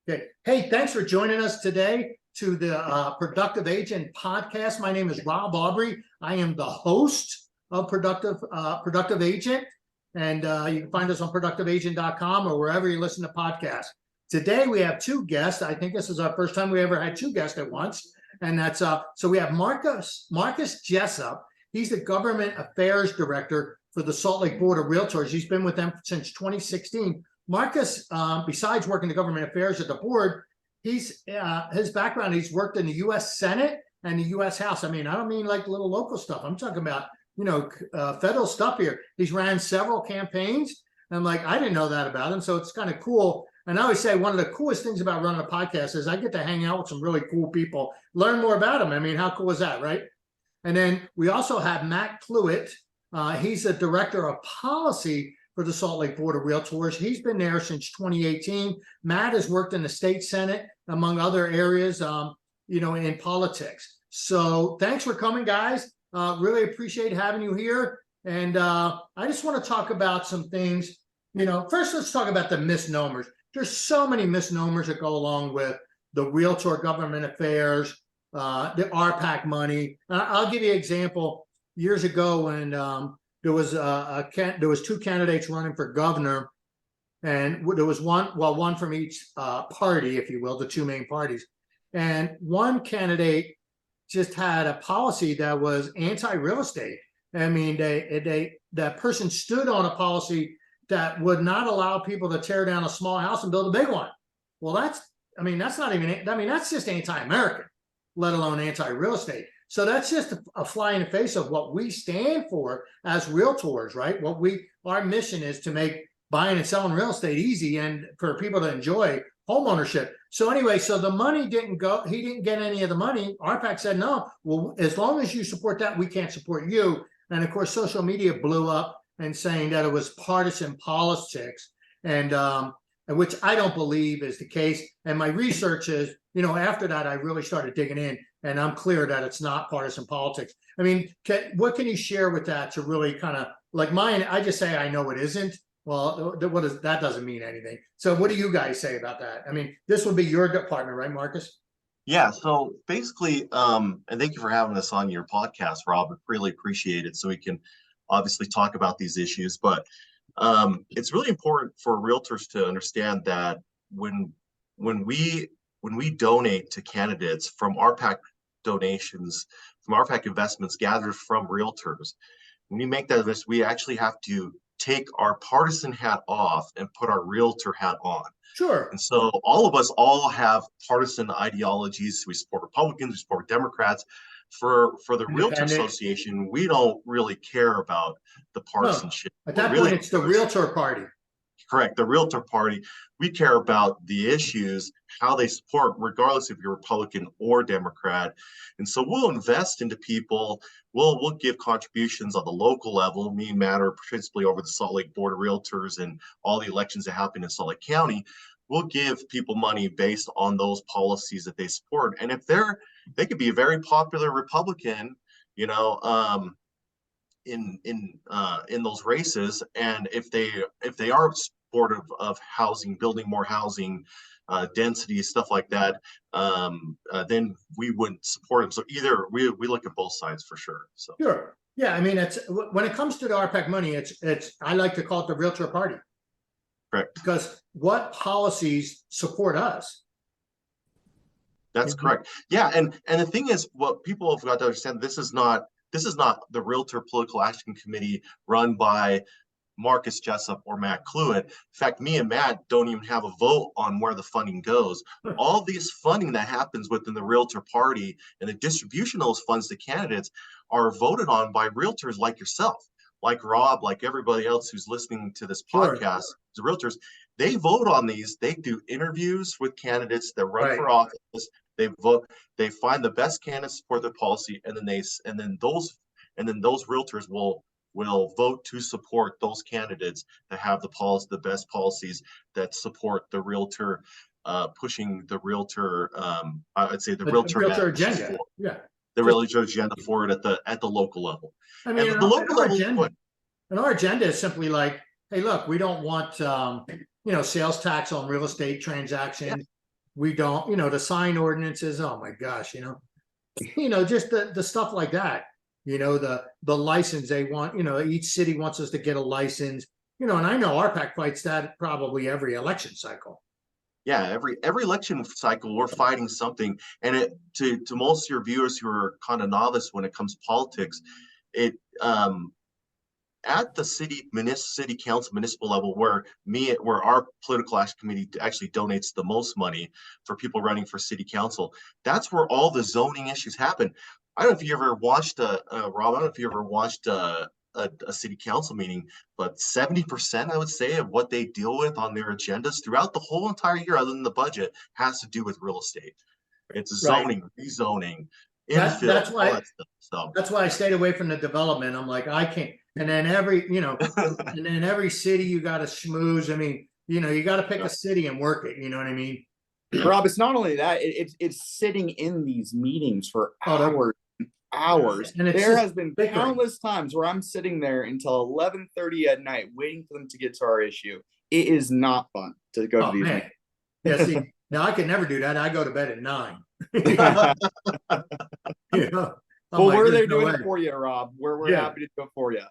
Okay. Hey, thanks for joining us today to the Productive Agent podcast. My name is Rob Aubrey. I am the host of Productive Agent, and you can find us on productiveagent.com or wherever you listen to podcasts. Today we have two guests. I think this is our first time we ever had two guests at once, and that's so we have Marcus Jessup. He's the Government Affairs Director for the Salt Lake Board of Realtors. He's been with them since 2016. Marcus, besides working the government affairs at the board, his background, he's worked in the U.S. Senate and the U.S. House. I mean, I don't mean like little local stuff. I'm talking about, federal stuff here. He's ran several campaigns. And I'm like, I didn't know that about him. So it's kind of cool. And I always say one of the coolest things about running a podcast is I get to hang out with some really cool people, learn more about them. I mean, how cool is that, right? And then we also have Matt Cluett. He's the Director of Policy for the Salt Lake Board of Realtors. He's been there since 2018. Matt has worked in the state Senate, among other areas, in politics. So thanks for coming, guys. Really appreciate having you here. And I just want to talk about some things. First, let's talk about the misnomers. There's so many misnomers that go along with the realtor government affairs, the RPAC money. I'll give you an example. Years ago when there was two candidates running for governor, and there was one from each party, if you will, the two main parties. And one candidate just had a policy that was anti-real estate. I mean, that person stood on a policy that would not allow people to tear down a small house and build a big one. Well, that's just anti-American, let alone anti-real estate. So that's just a fly in the face of what we stand for as realtors, right? Our mission is to make buying and selling real estate easy and for people to enjoy homeownership. So anyway, so the money didn't go, he didn't get any of the money. RPAC said, no, well, as long as you support that, we can't support you. And of course, social media blew up and saying that it was partisan politics, and which I don't believe is the case. And my research is, after that, I really started digging in, and I'm clear that it's not partisan politics. I mean, what can you share with that to really kind of like mine? I just say I know it isn't. Well, that doesn't mean anything. So what do you guys say about that? I mean, this would be your department, right, Marcus? Yeah, so basically, and thank you for having us on your podcast, Rob. I really appreciate it. So we can obviously talk about these issues, but it's really important for realtors to understand that when we donate to candidates from RPAC donations, from RPAC investments gathered from realtors, when we make that investment, we actually have to take our partisan hat off and put our realtor hat on. Sure. And so all of us all have partisan ideologies. We support Republicans, we support Democrats. For the Realtor Association, we don't really care about the partisanship. No, at that point, it's the Realtor Party. Correct, the Realtor Party. We care about the issues, how they support, regardless if you're Republican or Democrat. And so we'll invest into people. We'll give contributions on the local level. Me and Matt are principally over the Salt Lake Board of Realtors and all the elections that happen in Salt Lake County. We'll give people money based on those policies that they support. And if they could be a very popular Republican, in those races, and if they are supportive of housing, building more housing, density, stuff like that, then we wouldn't support them. So either we look at both sides for sure. So sure, yeah. I mean, it's when it comes to the RPAC money, it's I like to call it the Realtor Party. Correct. Because what policies support us? That's correct. Yeah, and the thing is, what people have got to understand, this is not the Realtor Political Action Committee run by Marcus Jessup or Matt Cluett. In fact, me and Matt don't even have a vote on where the funding goes. All these funding that happens within the Realtor Party and the distribution of those funds to candidates are voted on by realtors like yourself, like Rob, like everybody else who's listening to this podcast. The realtors, they vote on these. They do interviews with candidates that run for office. They vote. They find the best candidates, support their policy, and then those realtors will vote to support those candidates that have the best policies that support the realtor, pushing the realtor. I'd say the realtor agenda. Yeah, the realtor agenda forward at the local level. I mean, and the local level. And our agenda is simply like, hey, look, we don't want sales tax on real estate transactions. we don't, the sign ordinances, oh my gosh, just the stuff like that, the license they want, each city wants us to get a license, and I know RPAC fights that probably every election cycle. Yeah, every election cycle we're fighting something, and it to most of your viewers who are kind of novice when it comes to politics, it at the city council municipal level where our political action committee actually donates the most money for people running for city council, that's where all the zoning issues happen. I don't know if you ever watched Rob, I don't know if you ever watched a city council meeting, but 70% I would say of what they deal with on their agendas throughout the whole entire year, other than the budget, has to do with real estate. It's zoning, rezoning, infill, That's all why that stuff. So that's why I stayed away from the development. I'm like, I can't. And then every city you got to schmooze. I mean, you got to pick a city and work it. You know what I mean? Rob, it's not only that, it's sitting in these meetings for hours. And there has been countless times where I'm sitting there until 11:30 at night waiting for them to get to our issue. It is not fun to go to these meetings. Yeah, see, now I can never do that. I go to bed at 9. Well, we're there doing it for you, Rob. We're happy to do it for you.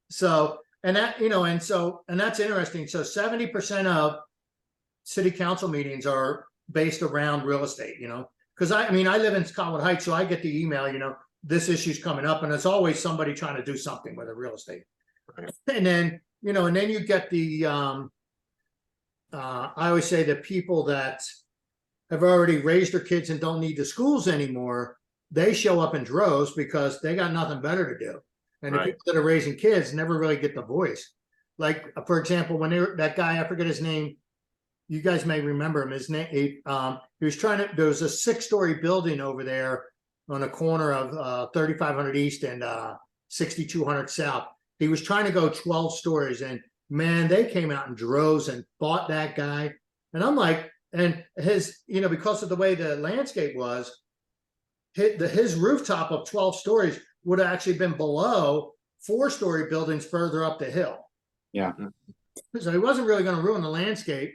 So, and that, and that's interesting. So 70% of city council meetings are based around real estate, because I live in Scotland Heights, so I get the email, this issue's coming up, and it's always somebody trying to do something with a real estate. Right. And then, and then you get the, I always say the people that have already raised their kids and don't need the schools anymore, they show up in droves because they got nothing better to do. And the people that are raising kids never really get the voice. Like, for example, when that guy, I forget his name, you guys may remember him. His name, he was there was a 6-story building over there on the corner of 3500 East and 6200 South. He was trying to go 12 stories, and man, they came out in droves and fought that guy. And I'm like, and his, because of the way the landscape was, his rooftop of 12 stories would have actually been below 4-story buildings further up the hill. Yeah. So he wasn't really going to ruin the landscape.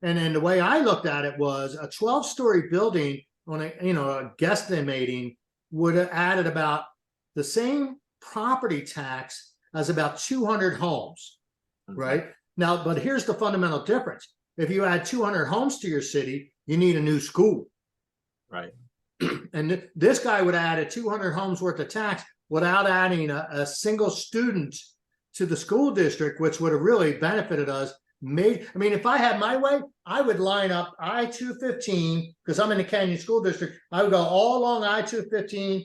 And then the way I looked at it was a 12-story building on a guesstimating would have added about the same property tax as about 200 homes, right? Now, but here's the fundamental difference. If you add 200 homes to your city, you need a new school. Right. And this guy would have added 200 homes worth of tax without adding a single student to the school district, which would have really benefited us. If I had my way, I would line up I-215 because I'm in the Canyon School District. I would go all along I-215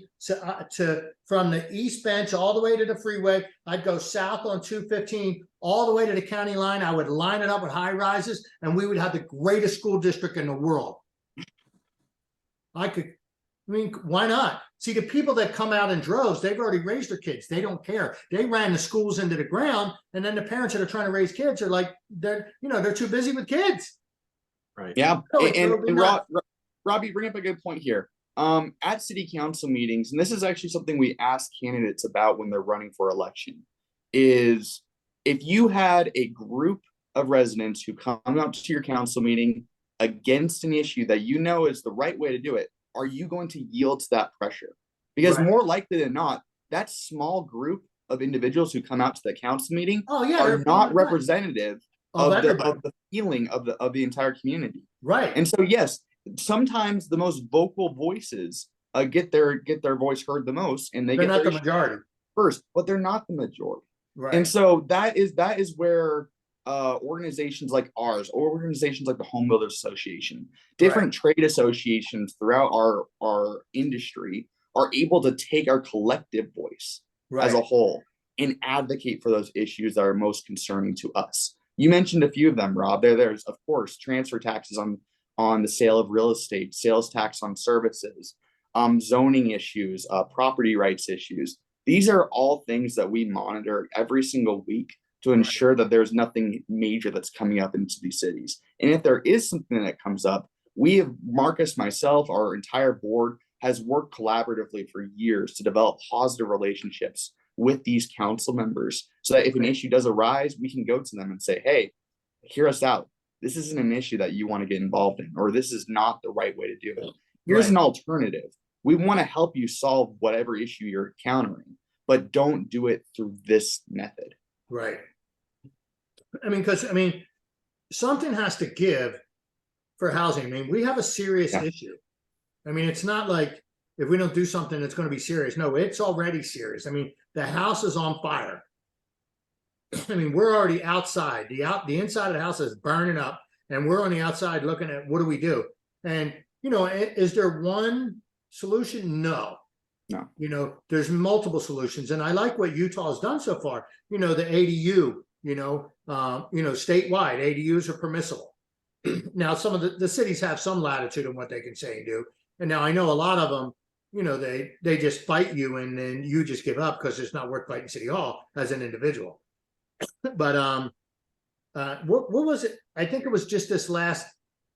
from the East Bench all the way to the freeway. I'd go south on 215 all the way to the county line. I would line it up with high rises, and we would have the greatest school district in the world. Why not? See, the people that come out in droves, they've already raised their kids. They don't care. They ran the schools into the ground, and then the parents that are trying to raise kids are like, they're too busy with kids. Right. Yeah. And Rob, you bring up a good point here. At city council meetings, and this is actually something we ask candidates about when they're running for election, is if you had a group of residents who come up to your council meeting against an issue that is the right way to do it, are you going to yield to that pressure? Because more likely than not, that small group of individuals who come out to the council meeting are not representative of the feeling of the entire community. Right. And so, yes, sometimes the most vocal voices get their voice heard the most, and they're not the majority first, but they're not the majority. Right. And so that is where organizations like ours, or organizations like the Home Builders Association, different trade associations throughout our industry are able to take our collective voice as a whole and advocate for those issues that are most concerning to us. You mentioned a few of them, Rob. There's of course transfer taxes on the sale of real estate, sales tax on services, zoning issues, property rights issues. These are all things that we monitor every single week to ensure that there's nothing major that's coming up into these cities. And if there is something that comes up, Marcus, myself, our entire board has worked collaboratively for years to develop positive relationships with these council members so that if an issue does arise, we can go to them and say, hey, hear us out. this isn't an issue that you want to get involved in, or this is not the right way to do it. Here's Right. an alternative. We want to help you solve whatever issue you're encountering, but don't do it through this method. Right. I mean, because something has to give for housing. I mean, we have a serious issue. I mean, it's not like if we don't do something, it's going to be serious. No, it's already serious. I mean, the house is on fire. I mean, we're already outside. The inside of the house is burning up, and we're on the outside looking at what do we do? And is there one solution? No. There's multiple solutions, and I like what Utah has done so far. The ADU. Statewide ADUs are permissible. Now, some of the cities have some latitude in what they can say and do. And now I know a lot of them, they just fight you, and then you just give up because it's not worth fighting City Hall as an individual. But what was it? I think it was just this last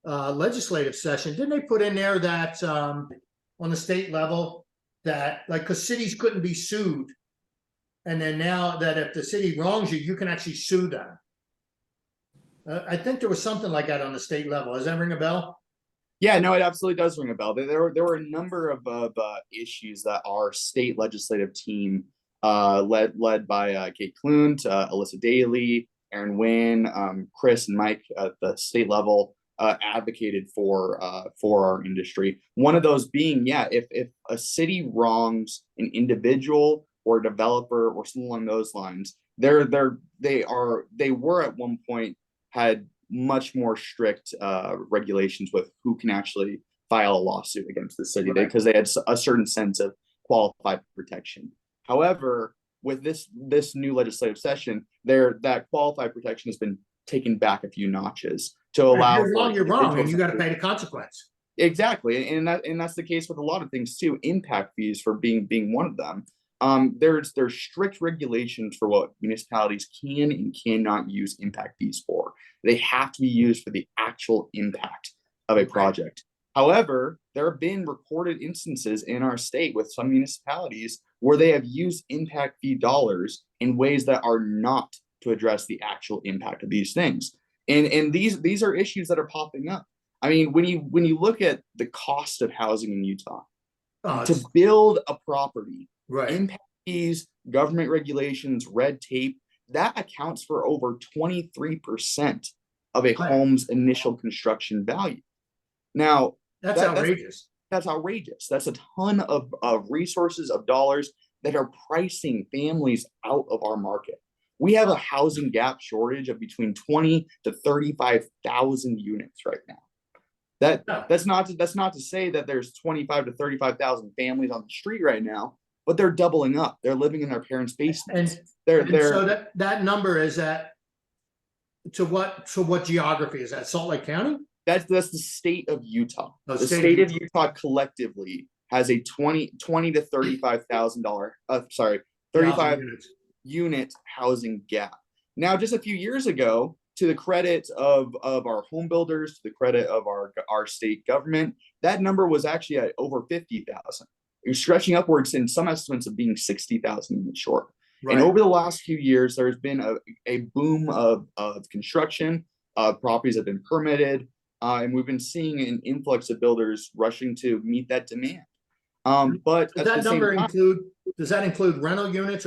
legislative session. Didn't they put in there that on the state level that because cities couldn't be sued, and then now that if the city wrongs you, you can actually sue them. I think there was something like that on the state level. Does that ring a bell? Yeah, no, it absolutely does ring a bell. There were a number of issues that our state legislative team, led by Kate Klunt, Alyssa Daly, Aaron Wynn, Chris and Mike at the state level, advocated for our industry. One of those being, if a city wrongs an individual or a developer or something along those lines, they were at one point had much more strict regulations with who can actually file a lawsuit against the city, because they had a certain sense of qualified protection. However, with this new legislative session, that qualified protection has been taken back a few notches to allow. If you're wrong, and you got to pay the consequence. Exactly, and that's the case with a lot of things too. Impact fees for being one of them. There's strict regulations for what municipalities can and cannot use impact fees for. They have to be used for the actual impact of a project. However, there have been recorded instances in our state with some municipalities where they have used impact fee dollars in ways that are not to address the actual impact of these things. And these are issues that are popping up. I mean, when you look at the cost of housing in Utah, to build a property, impact fees, government regulations, red tape, that accounts for over 23% of a home's initial construction value. Now, that's outrageous. That's outrageous. That's a ton of resources, of dollars that are pricing families out of our market. We have a housing gap shortage of between 20 to 35,000 units right now. That's not to say that there's 25 to 35,000 families on the street right now, but they're doubling up. They're living in their parents' basements. So that number is to what geography is that? Salt Lake County? That's the state of Utah. The state of Utah collectively has a 20 to $35,000 35 unit housing gap. Now, just a few years ago, to the credit of our home builders, to the credit of our state government, that number was actually at over 50,000. It was stretching upwards in some estimates of being 60,000 units short. And over the last few years, there's been a boom of construction. Properties have been permitted, and we've been seeing an influx of builders rushing to meet that demand. But does that number include rental units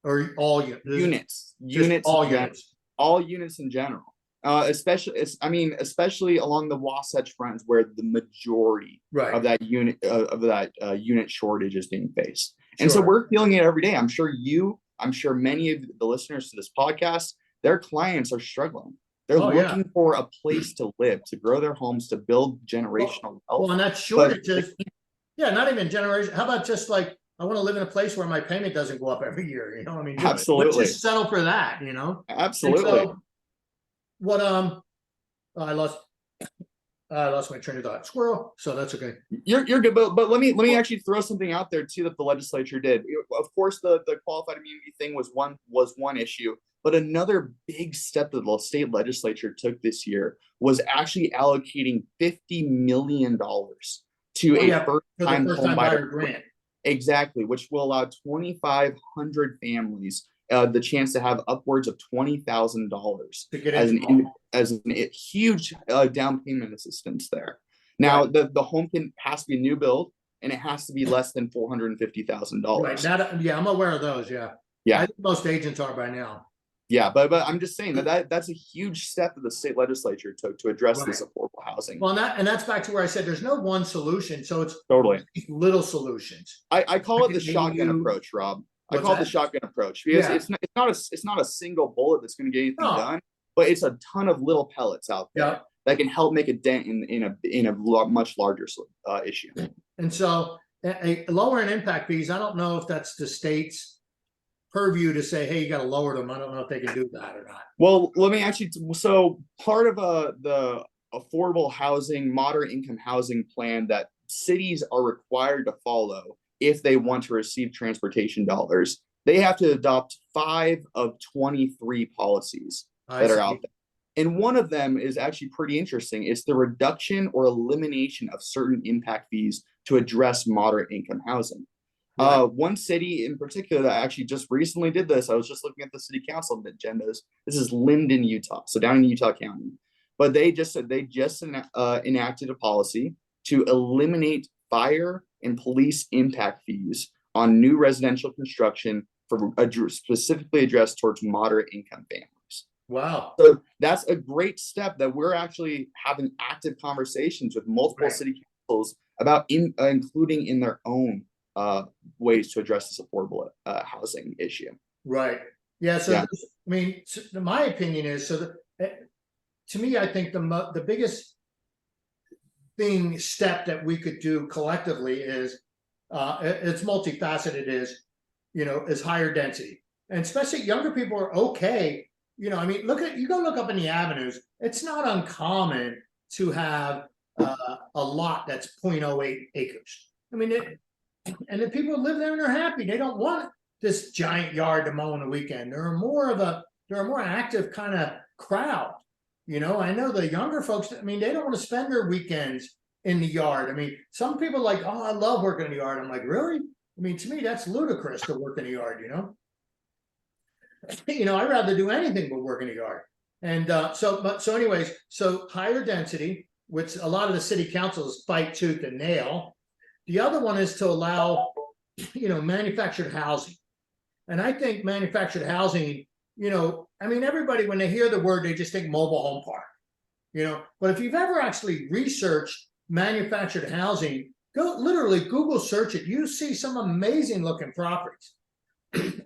or all units? All units in general. Especially along the Wasatch Front, where the majority of that unit shortage is being faced. And so we're feeling it every day. I'm sure many of the listeners to this podcast, their clients are struggling. They're looking for a place to live, to grow their homes, to build generational wealth. Well, and that shortage is, not even generation. How about just like, I want to live in a place where my payment doesn't go up every year. Absolutely. Let's just settle for that. Absolutely. So, what I lost my train of thought. Squirrel. So that's okay. You're good, but let me actually throw something out there too that the legislature did. Of course, the qualified immunity thing was one issue, but another big step that the state legislature took this year was actually allocating $50 million to a first-time home buyer grant. Exactly, which will allow 2,500 families the chance to have upwards of $20,000 To get as into a huge down payment assistance there. Now, Right. the home has to be a new build, and it has to be less than $450,000. Right. That, yeah, I'm aware of those. Yeah. Yeah. I think most agents are by now. Yeah, but I'm just saying that's a huge step that the state legislature took to address this affordable housing. Well, and that's back to where I said there's no one solution. So it's Totally little solutions. I call it the Maybe shotgun you- approach, Rob. I What's call it the that? shotgun approach because Yeah. it's not a single bullet that's going to get anything No. done, but it's a ton of little pellets out there Yeah. that can help make a dent in a much larger issue. And so a lower in impact fees, I don't know if that's the state's purview to say, hey, you got to lower them. I don't know if they can do that or not. Well, let me actually. So part of the affordable housing, moderate income housing plan that cities are required to follow if they want to receive transportation dollars, they have to adopt 5 of 23 policies that are out there. And one of them is actually pretty interesting. It's the reduction or elimination of certain impact fees to address moderate income housing. Right. One city in particular that actually just recently did this, I was just looking at the city council agendas. This is Linden, Utah, so down in Utah County. But they just enacted a policy to eliminate fire and police impact fees on new residential construction for specifically addressed towards moderate income families. Wow. So that's a great step that we're actually having active conversations with multiple Right. city councils about including in their own ways to address this affordable housing issue. Right. Yeah. So, Yeah. I mean, my opinion is, so to me, I think the biggest step that we could do collectively is, it's multifaceted, is higher density. And especially younger people are okay. I mean, you go look up in the avenues, it's not uncommon to have a lot that's 0.08 acres. I mean, and the people live there and they're happy. They don't want this giant yard to mow on the weekend. They're a more active kind of crowd. I know the younger folks, I mean, they don't want to spend their weekends in the yard. I mean, some people are like, oh, I love working in the yard. I'm like, really? I mean, to me, that's ludicrous to work in the yard, I'd rather do anything but work in the yard. And so anyways, so higher density, which a lot of the city councils fight tooth and nail. The other one is to allow, manufactured housing. And I think manufactured housing, I mean, everybody, when they hear the word, they just think mobile home park, but if you've ever actually researched manufactured housing, go literally Google search it. You see some amazing looking properties.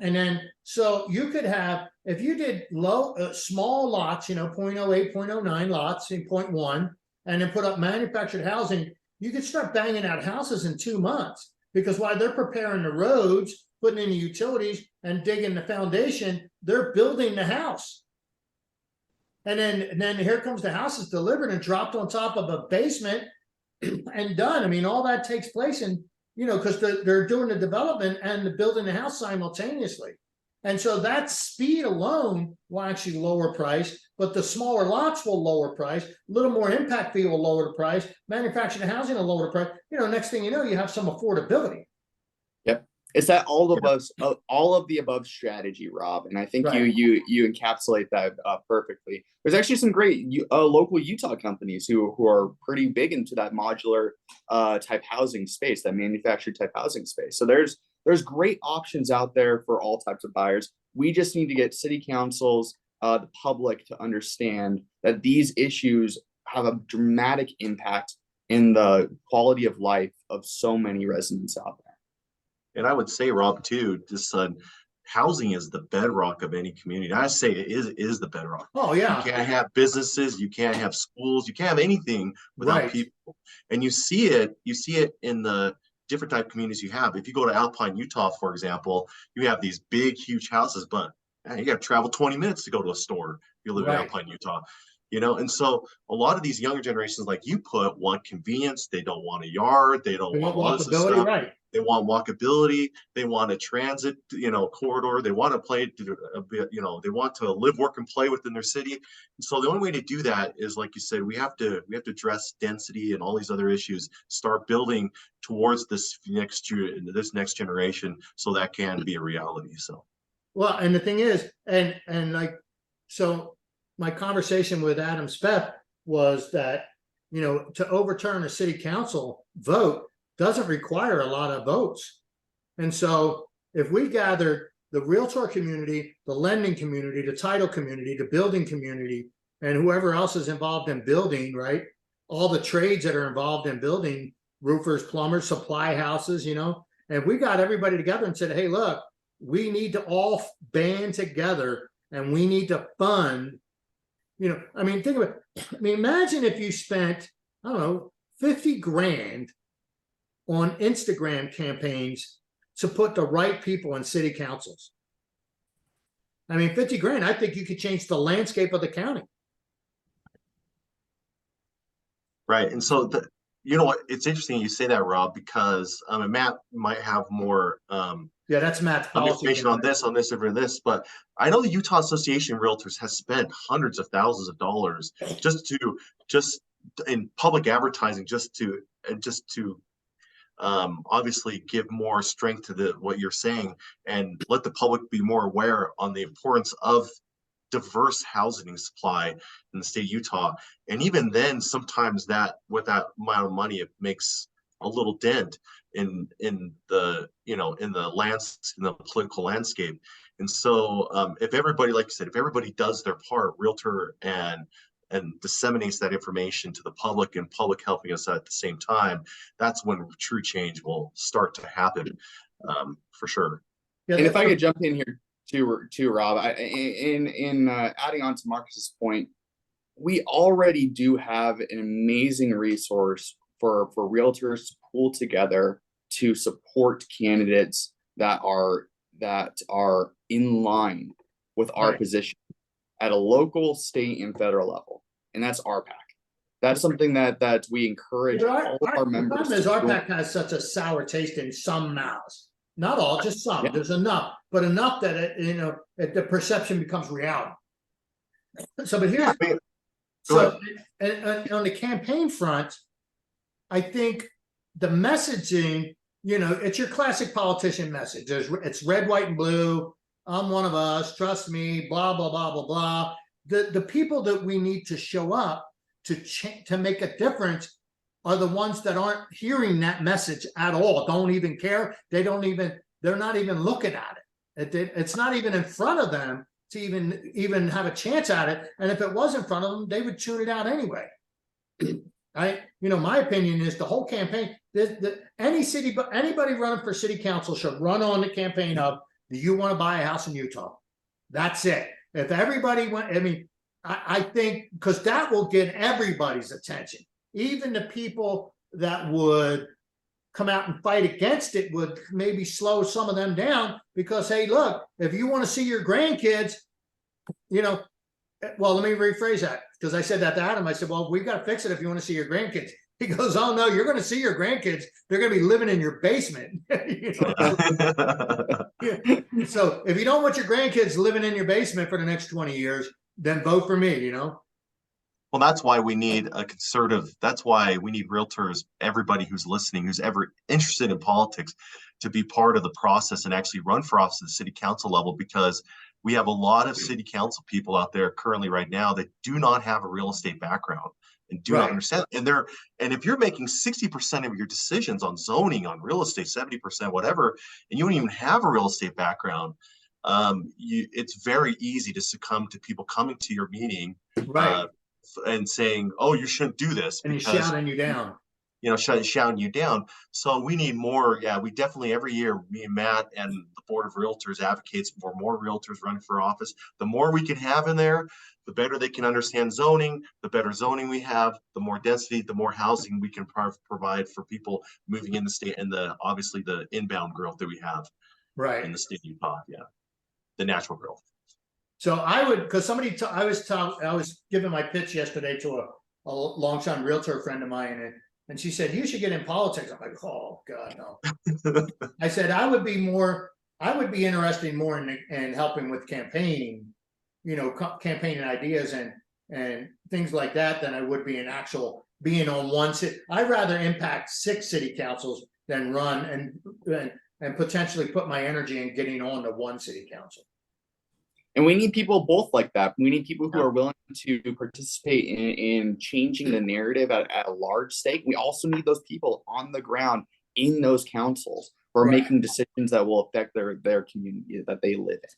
And then, so you could have, if you did small lots, 0.08, 0.09 lots in 0.1, and then put up manufactured housing, you could start banging out houses in 2 months, because while they're preparing the roads, putting in the utilities and digging the foundation, they're building the house. And then here comes the house is delivered and dropped on top of a basement and done. I mean, all that takes place in, because they're doing the development and the building the house simultaneously. And so that speed alone will actually lower price, but the smaller lots will lower price, a little more impact fee will lower the price, manufactured housing will lower the price. Next thing you know, you have some affordability. Yep. It's that all of the above strategy, Rob. And I think Right. you encapsulate that perfectly. There's actually some great local Utah companies who are pretty big into that modular type housing space, that manufactured type housing space. So there's great options out there for all types of buyers. We just need to get city councils, the public, to understand that these issues have a dramatic impact in the quality of life of so many residents out there. And I would say, Rob, too, just housing is the bedrock of any community. I say it is the bedrock. Oh yeah. You can't have businesses, you can't have schools, you can't have anything without Right. people. And you see it in the different type of communities you have. If you go to Alpine, Utah, for example, you have these big, huge houses, but you got to travel 20 minutes to go to a store if you live in Alpine, Utah. And so a lot of these younger generations, like you put, want convenience. They don't want a yard. They don't want all this stuff. Right. They want walkability. They want a transit, corridor. They want to play a bit, they want to live, work, and play within their city. And so the only way to do that is, like you said, we have to address density and all these other issues, start building towards this next generation, so that can be a reality. So. Well, and the thing is, and like, so my conversation with Adam Speff was that, you know, to overturn a city council vote doesn't require a lot of votes. And so if we gathered the realtor community, the lending community, the title community, the building community, and whoever else is involved in building, right? All the trades that are involved in building, roofers, plumbers, supply houses, you know, and we got everybody together and said, hey, look, we need to all band together and we need to fund, you know, I mean, think about it. I mean, imagine if you spent, I don't know, 50 grand on Instagram campaigns to put the right people in city councils. I mean, 50 grand, I think you could change the landscape of the county. Right. And so you know what, it's interesting you say that, Rob, because Matt might have more Yeah, that's Matt's policy information on this, over this, but I know the Utah Association of Realtors has spent hundreds of thousands of dollars just in public advertising, just to obviously give more strength to what you're saying and let the public be more aware on the importance of diverse housing supply in the state of Utah. And even then, sometimes that with that amount of money, it makes a little dent in the, you know, in the political landscape. And so if everybody, like you said, if everybody does their part, realtor and disseminates that information to the public and public helping us at the same time, that's when true change will start to happen, for sure. Yeah, and if I could jump in here too, Rob, in adding on to Marcus's point, we already do have an amazing resource for realtors to pull together to support candidates that are in line with our position at a local, state, and federal level, and that's RPAC. That's something that we encourage all our members. The problem is RPAC has such a sour taste in some mouths. Not all, just some. Yeah. There's enough, but enough that it, you know, the perception becomes reality. So, but here's and on the campaign front, I think the messaging, you know, it's your classic politician message. It's red, white, and blue. I'm one of us. Trust me. Blah blah blah blah blah. The people that we need to show up to make a difference are the ones that aren't hearing that message at all, don't even care. They're not even looking at it. It's not even in front of them to even have a chance at it. And if it was in front of them, they would tune it out anyway. My opinion is the whole campaign, anybody running for city council should run on the campaign of, do you want to buy a house in Utah? That's it. If everybody went, I think, because that will get everybody's attention. Even the people that would come out and fight against it would maybe slow some of them down because, hey, look, if you want to see your grandkids, you know, well, let me rephrase that because I said that to Adam. I said, well, we've got to fix it if you want to see your grandkids. He goes, oh, no, you're going to see your grandkids. They're going to be living in your basement. So if you don't want your grandkids living in your basement for the next 20 years, then vote for me, you know? Well, that's why we need a conservative, that's why we need realtors, everybody who's listening, who's ever interested in politics, to be part of the process and actually run for office at the city council level, because we have a lot of city council people out there currently right now that do not have a real estate background and do not understand. And if you're making 60% of your decisions on zoning, on real estate, 70%, whatever, and you don't even have a real estate background, it's very easy to succumb to people coming to your meeting, and saying, "Oh, you shouldn't do this," and he's shouting you down. You know, shouting you down. So we need more. Yeah, we definitely every year, me and Matt and the board of realtors advocates for more realtors running for office. The more we can have in there, the better they can understand zoning. The better zoning we have, the more density, the more housing we can provide for people moving in the state, and obviously the inbound growth that we have in the state of Utah. Yeah, the natural growth. So I would, because I was giving my pitch yesterday to a longtime realtor friend of mine, and she said, you should get in politics. I'm like, oh God, no. I said, I would be interested more in helping with campaigning, you know, campaigning ideas and things like that than I would be in actual being on one city. I'd rather impact 6 city councils than run and potentially put my energy in getting on to one city council. And we need people both like that. We need people who are willing to participate in changing the narrative at a large stake. We also need those people on the ground in those councils who are making decisions that will affect their community that they live in.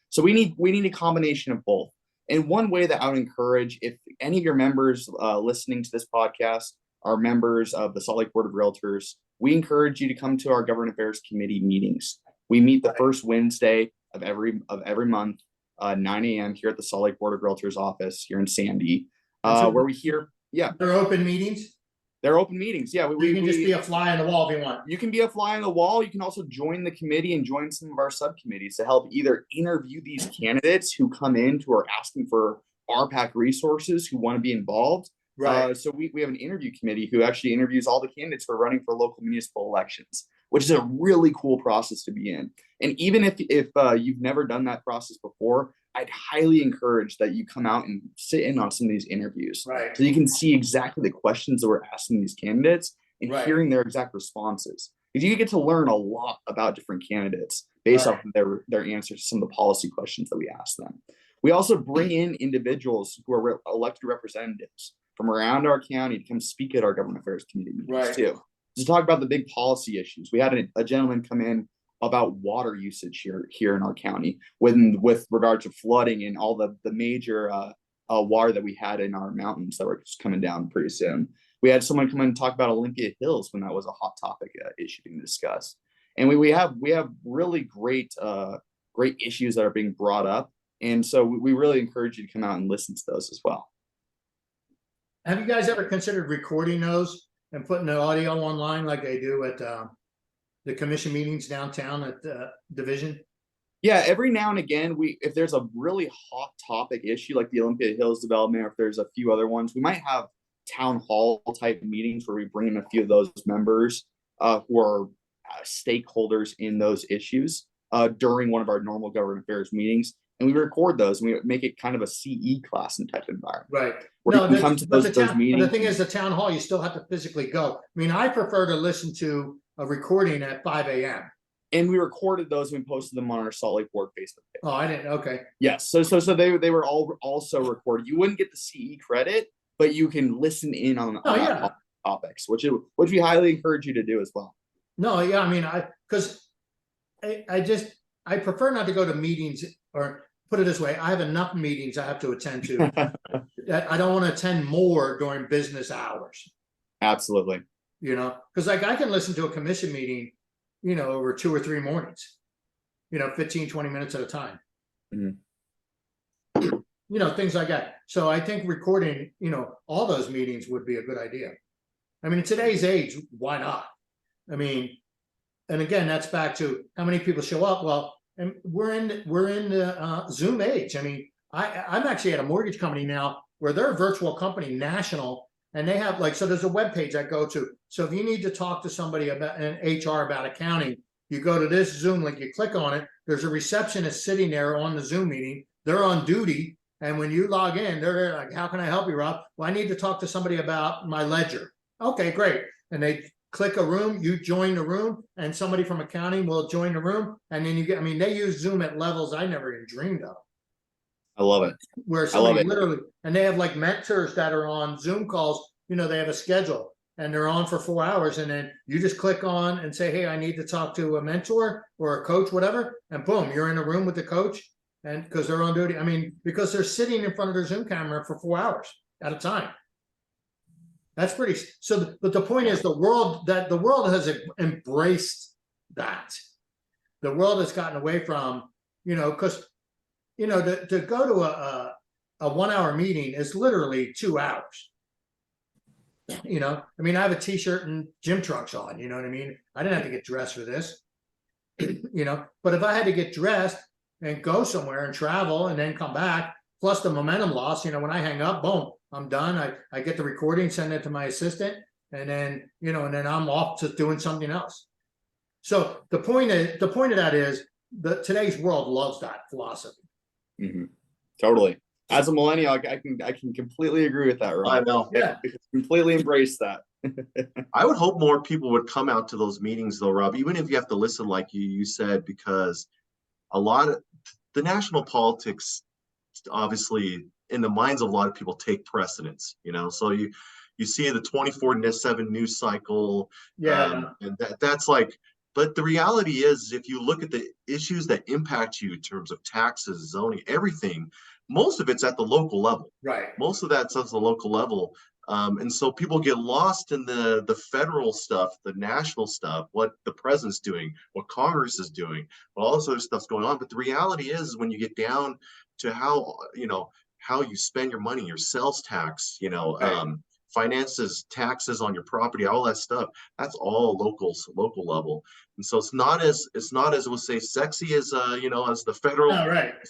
So we need a combination of both. And one way that I would encourage, if any of your members listening to this podcast are members of the Salt Lake Board of Realtors, we encourage you to come to our Government Affairs Committee meetings. We meet the first Wednesday of every month, 9 a.m. here at the Salt Lake Board of Realtors office here in Sandy, where we hear, they're open meetings. They're open meetings. Yeah, You can just be a fly on the wall if you want. You can be a fly on the wall. You can also join the committee and join some of our subcommittees to help either interview these candidates who come in who are asking for RPAC resources, who want to be involved. Right. So we have an interview committee who actually interviews all the candidates who are running for local municipal elections, which is a really cool process to be in. And even if you've never done that process before, I'd highly encourage that you come out and sit in on some of these interviews. Right. So you can see exactly the questions that we're asking these candidates and hearing their exact responses. Because you get to learn a lot about different candidates based off of their answers to some of the policy questions that we ask them. We also bring in individuals who are elected representatives from around our county to come speak at our Government Affairs Committee meetings too. To talk about the big policy issues. We had a gentleman come in about water usage here in our county with regard to flooding and all the major water that we had in our mountains that were just coming down pretty soon. We had someone come in and talk about Olympia Hills when that was a hot topic issue being discussed. And we have really great issues that are being brought up. And so we really encourage you to come out and listen to those as well. Have you guys ever considered recording those and putting the audio online like they do at the commission meetings downtown at the division? Yeah, every now and again, if there's a really hot topic issue like the Olympia Hills development, or if there's a few other ones, we might have town hall type meetings where we bring in a few of those members who are stakeholders in those issues during one of our normal government affairs meetings. And we record those and we make it kind of a CE class and type environment. Right. Where you can come to those meetings. The thing is, the town hall, you still have to physically go. I mean, I prefer to listen to a recording at 5 a.m. And we recorded those and we posted them on our Salt Lake Board Facebook page. Oh, I didn't. Okay. Yes. So they were all also recorded. You wouldn't get the CE credit, but you can listen in on topics, which we highly encourage you to do as well. No, yeah. I mean, I prefer not to go to meetings, or put it this way, I have enough meetings I have to attend to that I don't want to attend more during business hours. Absolutely. You know, because like I can listen to a commission meeting, you know, over 2 or 3 mornings, you know, 15, 20 minutes at a time. Mm-hmm. You know, things like that. So I think recording, you know, all those meetings would be a good idea. I mean, in today's age, why not? I mean, and again, that's back to how many people show up. Well, and we're in the Zoom age. I mean, I'm actually at a mortgage company now where they're a virtual company, national, and they have so there's a web page I go to. So if you need to talk to somebody about an HR about accounting, you go to this Zoom link, you click on it. There's a receptionist sitting there on the Zoom meeting. They're on duty. And when you log in, they're like, how can I help you, Rob? Well, I need to talk to somebody about my ledger. Okay, great. And they click a room, you join the room, and somebody from accounting will join the room. And then you get, I mean, they use Zoom at levels I never even dreamed of. I love it. Where somebody literally, and they have like mentors that are on Zoom calls, you know, they have a schedule and they're on for 4 hours. And then you just click on and say, hey, I need to talk to a mentor or a coach, whatever. And boom, you're in a room with the coach. And because they're on duty, I mean, because they're sitting in front of their Zoom camera for 4 hours at a time. That's pretty. So, but the point is, the world has embraced that. The world has gotten away from, you know, because, you know, to go to a 1 hour meeting is literally 2 hours. You know, I mean, I have a t-shirt and gym trunks on. You know what I mean? I didn't have to get dressed for this. You know, but if I had to get dressed and go somewhere and travel and then come back, plus the momentum loss, you know, when I hang up, boom, I'm done. I get the recording, send it to my assistant, and then, you know, and then I'm off to doing something else. So the point of that is that today's world loves that philosophy. Mm-hmm. Totally. As a millennial, I can completely agree with that, Rob. I know. Yeah. Completely embrace that. I would hope more people would come out to those meetings though, Rob, even if you have to listen like you said, because the national politics, obviously, in the minds of a lot of people, take precedence. So you see the 24/7 news cycle, Yeah. and that's like. But the reality is, if you look at the issues that impact you in terms of taxes, zoning, everything, most of it's at the local level. Right. Most of that's at the local level. And so people get lost in the federal stuff, the national stuff, what the president's doing, what Congress is doing, all this other stuff's going on. But the reality is, when you get down to how you spend your money, your sales tax, Right. finances, taxes on your property, all that stuff, that's all local level. And so it's not as we'll say sexy as as the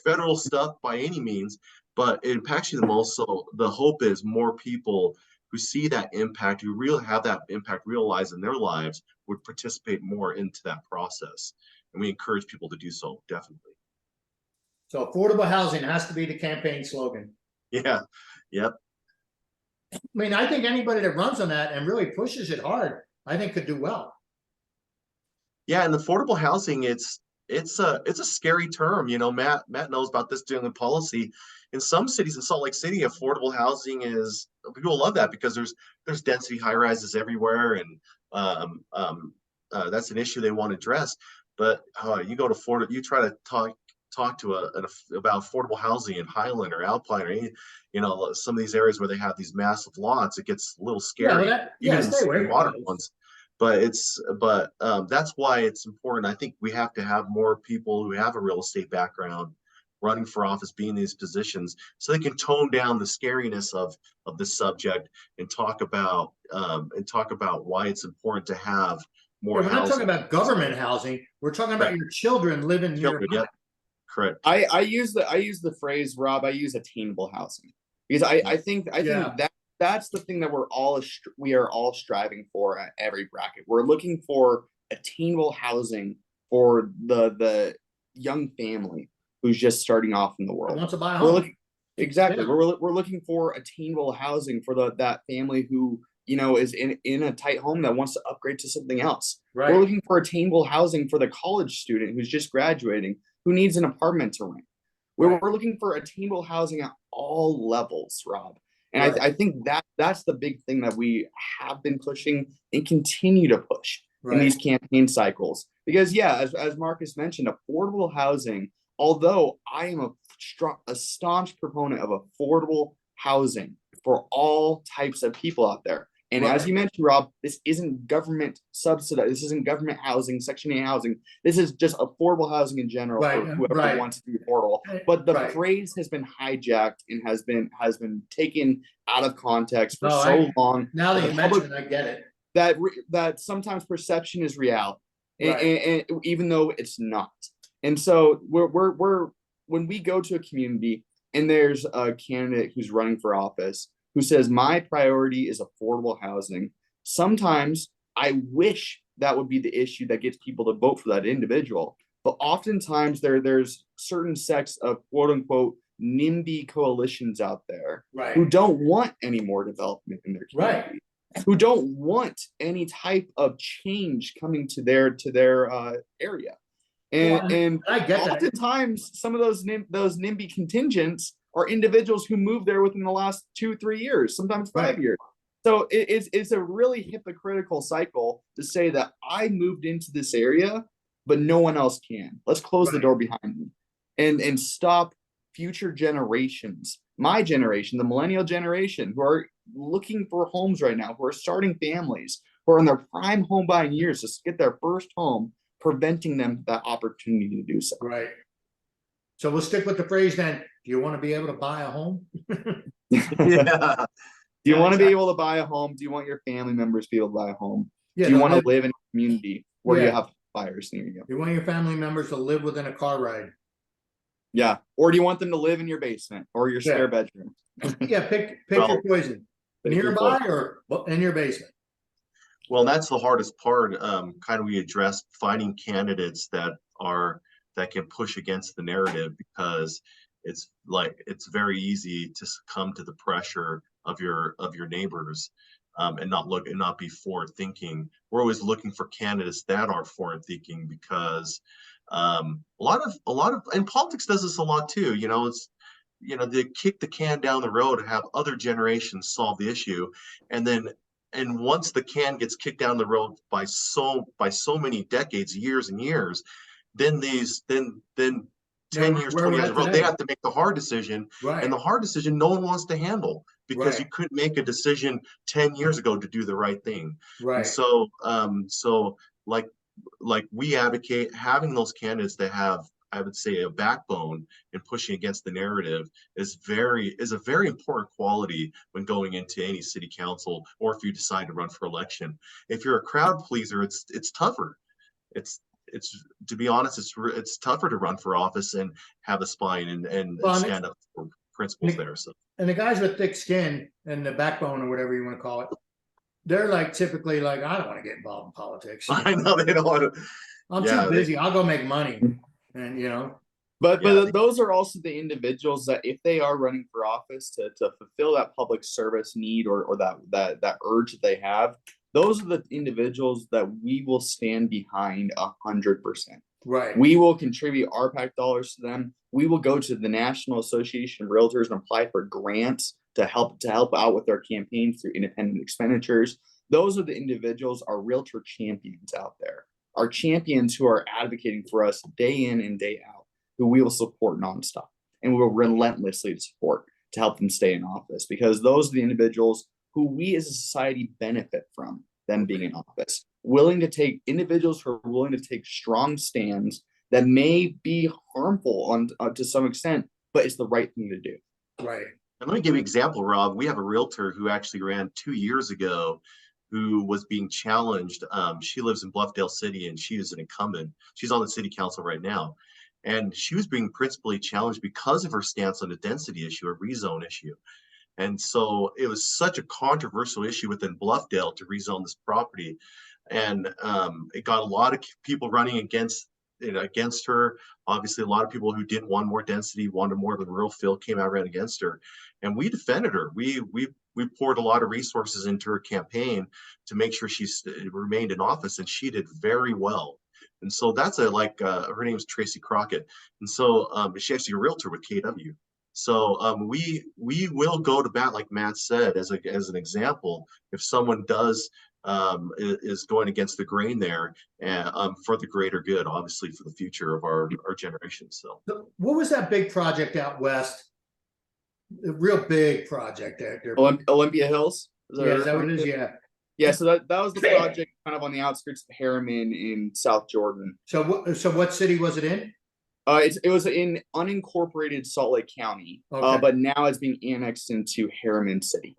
federal stuff by any means, but it impacts you the most. So the hope is more people who see that impact, who really have that impact realized in their lives, would participate more into that process. And we encourage people to do so, definitely. So affordable housing has to be the campaign slogan. Yeah. Yep. I mean, I think anybody that runs on that and really pushes it hard, I think could do well. Yeah, and affordable housing, it's a scary term. Matt knows about this dealing with policy. In some cities, in Salt Lake City, affordable housing is, people love that because there's density high rises everywhere, and that's an issue they want addressed. But you go to Florida, you try to talk to about affordable housing in Highland or Alpine or any, some of these areas where they have these massive lots, it gets a little scary, even stay away in from modern those. ones. But that's why it's important. I think we have to have more people who have a real estate background running for office, being in these positions, so they can tone down the scariness of the subject and talk about why it's important to have more We're housing. not talking about government housing. We're talking about your children living nearby. Yep. Correct. I use the phrase, Rob, I use attainable housing, because I think that's the thing that we are all striving for at every bracket. We're looking for attainable housing for the young family who's just starting off in the world. Wants to buy a home. Exactly. Yeah. We're looking for attainable housing for that family who, is in a tight home that wants to upgrade to something else. Right. We're looking for attainable housing for the college student who's just graduating, who needs an apartment to rent. We're looking for attainable housing at all levels, Rob. And I think that's the big thing that we have been pushing and continue to push in these campaign cycles. Because as Marcus mentioned, affordable housing, although I am a staunch proponent of affordable housing for all types of people out there. And as you mentioned, Rob, this isn't government subsidized. This isn't government housing, Section 8 housing. This is just affordable housing in general for whoever wants to be affordable. But the phrase has been hijacked and has been taken out of context for so long. Now that you mention it, I get it. That sometimes perception is reality, and even though it's not. And so when we go to a community and there's a candidate who's running for office who says, my priority is affordable housing, sometimes I wish that would be the issue that gets people to vote for that individual. But oftentimes there's certain sects of quote unquote NIMBY coalitions out there who don't want any more development in their community, who don't want any type of change coming to their area. And I get oftentimes some of those NIMBY contingents are individuals who moved there within the last 2-3 years, sometimes 5 years. So it's a really hypocritical cycle to say that I moved into this area, but no one else can. Let's close the door behind me and stop future generations, my generation, the millennial generation, who are looking for homes right now, who are starting families, who are in their prime home buying years to get their first home, preventing them that opportunity to do so. So we'll stick with the phrase then. Do you want to be able to buy a home? Do you want to be able to buy a home? Do you want your family members to be able to buy a home? Do you want to live in a community where you have buyers near you? You want your family members to live within a car ride? Yeah. Or do you want them to live in your basement or your spare bedroom? Pick your poison. Nearby or in your basement. Well, that's the hardest part. We addressed finding candidates that can push against the narrative, because it's very easy to succumb to the pressure of your neighbors, and not be forward thinking. We're always looking for candidates that are forward thinking, because A lot of, and politics does this a lot too. They kick the can down the road and have other generations solve the issue, and once the can gets kicked down the road by so many decades, years and years, then 10 years, where 20 we're years at road, they today. have to make the hard decision, Right. and the hard decision no one wants to handle because Right. you couldn't make a decision 10 years ago to do the right thing. And Right. so like we advocate having those candidates that have, I would say, a backbone and pushing against the narrative is a very important quality when going into any city council, or if you decide to run for election. If you're a crowd pleaser, it's tougher. It's to be honest, it's tougher to run for office and have a spine and Well, stand up for principles there. So and the guys with thick skin and the backbone, or whatever you want to call it, they're like typically like, I don't want to get involved in politics. I know they don't want to. I'm Yeah, too busy. I'll go make money. And But Yeah. those are also the individuals that, if they are running for office to fulfill that public service need, or that urge that they have, those are the individuals that we will stand behind 100%. right. We will contribute our PAC dollars to them. We will go to the National Association of Realtors and apply for grants to help out with their campaigns through independent expenditures. Those are the individuals, our realtor champions out there, our champions who are advocating for us day in and day out, who we will support nonstop and we will relentlessly support to help them stay in office, because those are the individuals who we as a society benefit from them being in office. Individuals who are willing to take strong stands that may be harmful to some extent, but it's the right thing to do. Right. And let me give you an example, Rob. We have a realtor who actually ran 2 years ago who was being challenged. She lives in Bluffdale City and she is an incumbent. She's on the city council right now. And she was being principally challenged because of her stance on a density issue, a rezone issue. And so it was such a controversial issue within Bluffdale to rezone this property. And it got a lot of people running against her. Obviously, a lot of people who didn't want more density, wanted more of a rural feel, came out, ran against her. And we defended her. We poured a lot of resources into her campaign to make sure she remained in office, and she did very well. And so that's her name is Tracy Crockett. And so she's actually a realtor with KW. So we will go to bat, like Matt said, as an example, if someone is going against the grain there, for the greater good, obviously for the future of our generation. So what was that big project out west? The real big project there. Olympia Hills? Is that what it is? Yeah. Yeah, so that was the project kind of on the outskirts of Harriman in South Jordan. So what city was it in? It was in unincorporated Salt Lake County, Okay. but now it's being annexed into Harriman City.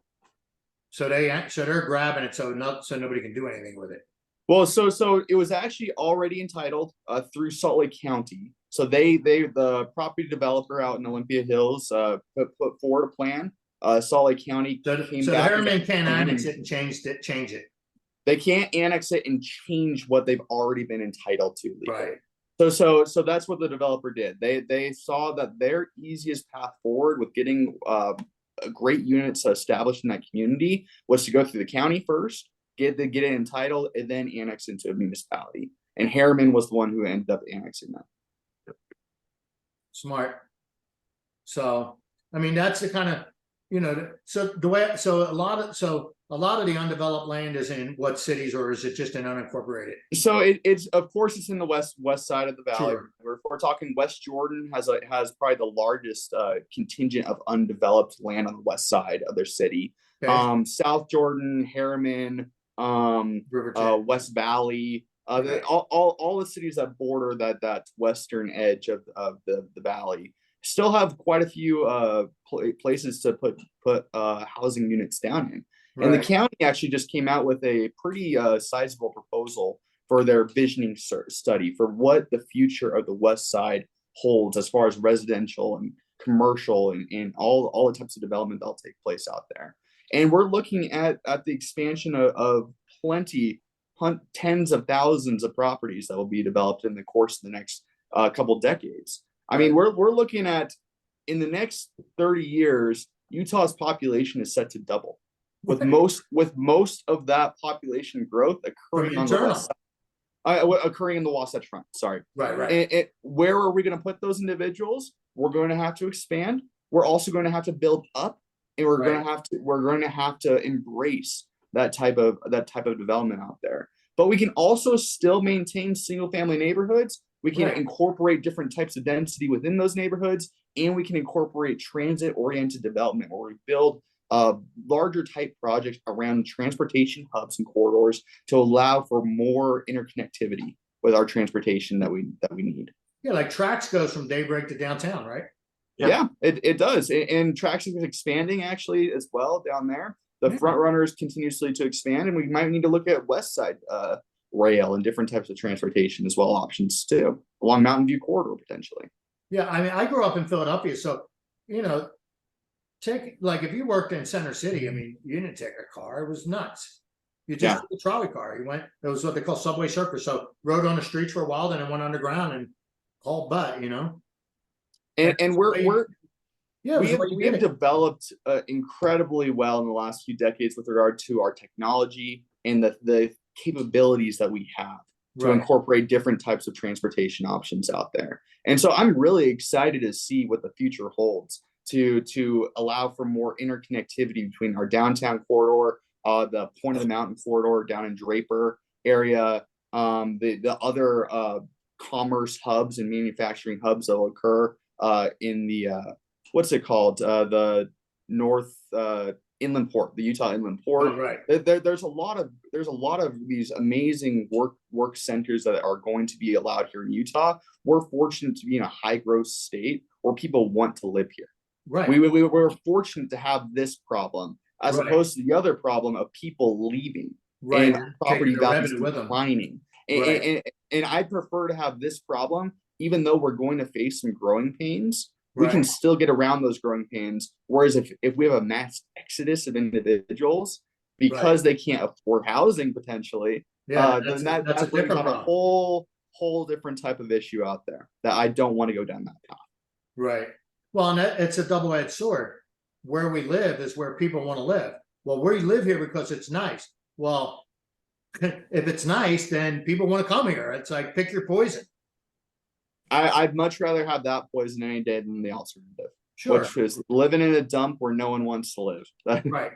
So they're grabbing it, so nobody can do anything with it. Well, so it was actually already entitled through Salt Lake County. So the property developer out in Olympia Hills put forward a plan. Salt Lake County So the Harriman can't annex it and change it. They can't annex it and change what they've already been entitled to legally. Right. So that's what the developer did. They saw that their easiest path forward with getting great units established in that community was to go through the county first, get it entitled, and then annex into a municipality. And Harriman was the one who ended up annexing that. Smart. So I mean, that's the kind of a lot of the undeveloped land is in what cities, or is it just in unincorporated? So it's of course it's in the west side of the valley. Sure. We're talking West Jordan has probably the largest contingent of undeveloped land on the west side of their city. Okay. South Jordan, Harriman, West Valley, Okay. all the cities that border that western edge of the valley still have quite a few places to put housing units down in. Right. And the county actually just came out with a pretty sizable proposal for their visioning study for what the future of the west side holds as far as residential and commercial and all the types of development that'll take place out there. And we're looking at the expansion of tens of thousands of properties that will be developed in the course of the next couple decades. I mean, we're looking at, in the next 30 years, Utah's population is set to double, with most of that population growth occurring on the west side. Occurring in the Wasatch Front. Sorry. Right. Where are we going to put those individuals? We're going to have to expand. We're also going to have to build up, and we're going to have to embrace that type of development out there. But we can also still maintain single family neighborhoods. We can incorporate different types of density within those neighborhoods, and we can incorporate transit oriented development where we build larger type projects around transportation hubs and corridors to allow for more interconnectivity with our transportation that we need. Yeah, like Trax goes from Daybreak to downtown, right? Yeah, it does. And Trax is expanding actually as well down there. The front runners continuously to expand, and we might need to look at West Side rail and different types of transportation as well, options too, along Mountain View corridor potentially. Yeah, I mean, I grew up in Philadelphia, so if you worked in Center City, I mean, you didn't take a car. It was nuts. You just took a trolley car. You went, it was what they call subway surfers. So rode on the streets for a while, then it went underground and hauled butt, And we have developed incredibly well in the last few decades with regard to our technology and the capabilities that we have to incorporate different types of transportation options out there. And so I'm really excited to see what the future holds to allow for more interconnectivity between our downtown corridor, the Point of the Mountain corridor down in Draper area, the other commerce hubs and manufacturing hubs that will occur in the what's it called, the North Inland Port, the Utah Inland Port. There's a lot of these amazing work centers that are going to be allowed here in Utah. We're fortunate to be in a high growth state where people want to live here. We're fortunate to have this problem as opposed to the other problem of people leaving and property values declining. And I prefer to have this problem, even though we're going to face some growing pains. We can still get around those growing pains. Whereas if we have a mass exodus of individuals because they can't afford housing potentially, then that's brings on a whole different type of issue out there that I don't want to go down that path. Right. Well, and it's a double-edged sword. Where we live is where people want to live. Well, we live here because it's nice. Well, if it's nice, then people want to come here. It's like, pick your poison. I'd much rather have that poison any day than the alternative, which is living in a dump where no one wants to live. Right.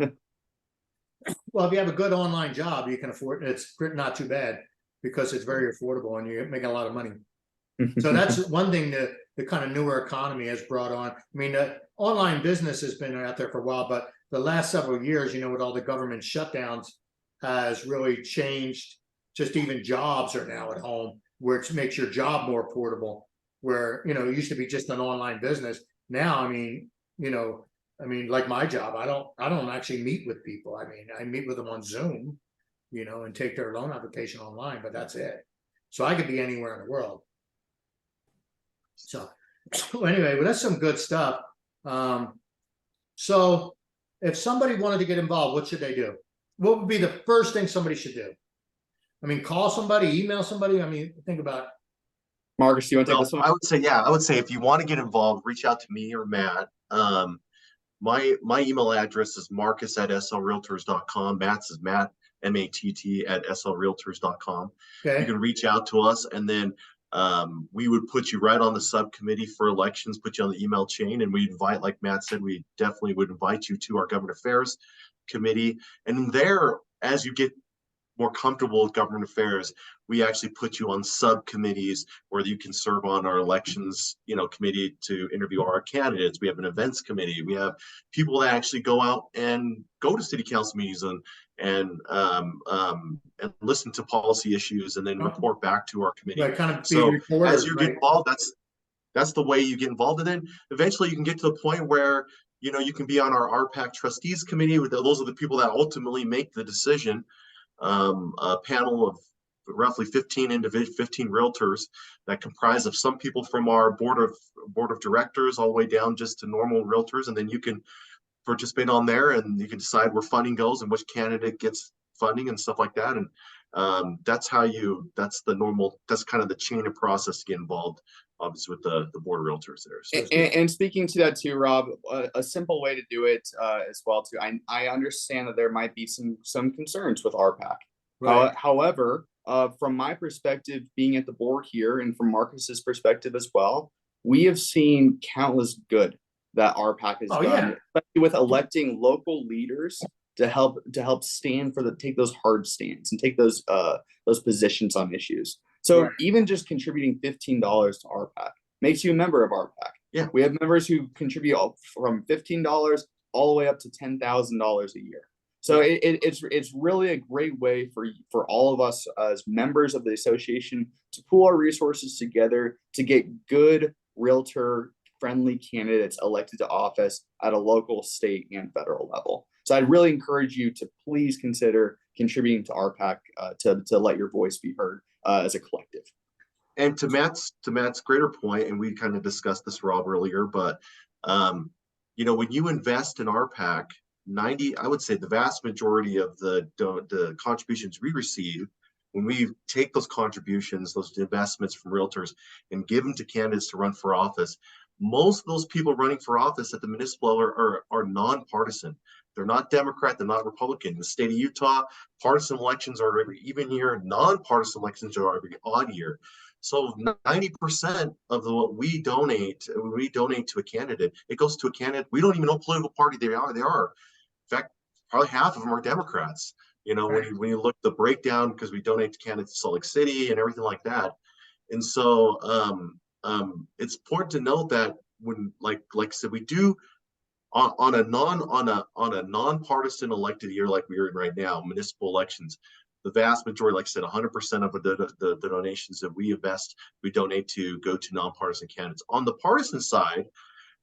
Well, if you have a good online job, you can afford it's not too bad because it's very affordable and you're making a lot of money. So that's one thing that the kind of newer economy has brought on. I mean, the online business has been out there for a while, but the last several years, with all the government shutdowns has really changed. Just even jobs are now at home, where it makes your job more portable, where, it used to be just an online business. Now, I mean, like my job, I don't actually meet with people. I mean, I meet with them on Zoom, and take their loan application online, but that's it. So I could be anywhere in the world. So anyway, well, that's some good stuff. So if somebody wanted to get involved, what should they do? What would be the first thing somebody should do? I mean, call somebody, email somebody. I mean, think about it. Marcus, do you want to take this one? I would say if you want to get involved, reach out to me or Matt. My email address is marcus@slrealtors.com. Matt's is Matt, MATT @slrealtors.com. Okay. You can reach out to us, and then we would put you right on the subcommittee for elections, put you on the email chain, and we invite, like Matt said, we definitely would invite you to our government affairs committee. And there, as you get more comfortable with government affairs, we actually put you on subcommittees where you can serve on our elections, committee to interview our candidates. We have an events committee. We have people that actually go out and go to city council meetings and listen to policy issues and then report back to our committee. Right, kind of so as you get involved, that's the way you get involved. And then eventually you can get to the point where, you can be on our RPAC trustees committee. Those are the people that ultimately make the decision. A panel of roughly 15 realtors that comprise of some people from our board of directors all the way down just to normal realtors, and then you can participate on there and you can decide where funding goes and which candidate gets funding and stuff like that. And that's kind of the chain of process to get involved, obviously, with the board of realtors there. So and speaking to that too, Rob, a simple way to do it as well too. I understand that there might be some concerns with RPAC. However, from my perspective, being at the board here, and from Marcus's perspective as well, we have seen countless good that RPAC has done, especially with electing local leaders to help stand take those hard stands and take those positions on issues. So even just contributing $15 to RPAC makes you a member of RPAC. Yeah, we have members who contribute from $15 all the way up to $10,000 a year. So it's really a great way for all of us as members of the association to pool our resources together to get good realtor friendly candidates elected to office at a local, state, and federal level. So I'd really encourage you to please consider contributing to RPAC to let your voice be heard as a collective. And to Matt's greater point, and we kind of discussed this, Rob, earlier, but you know, when you invest in RPAC, I would say the vast majority of the contributions we receive, when we take those contributions, those investments from realtors and give them to candidates to run for office, most of those people running for office at the municipal level are nonpartisan. They're not Democrat, they're not Republican. In the state of Utah, partisan elections are every even year, nonpartisan elections are every odd year. So 90% of what we donate to a candidate, it goes to a candidate. We don't even know what political party they are. In fact, probably half of them are Democrats. You know, when you look at the breakdown, because we donate to candidates in Salt Lake City and everything like that. And so it's important to note that when, like I said, we do on a nonpartisan elected year like we're in right now, municipal elections, the vast majority, like I said, 100% of the donations that we invest, we donate to go to nonpartisan candidates. On the partisan side,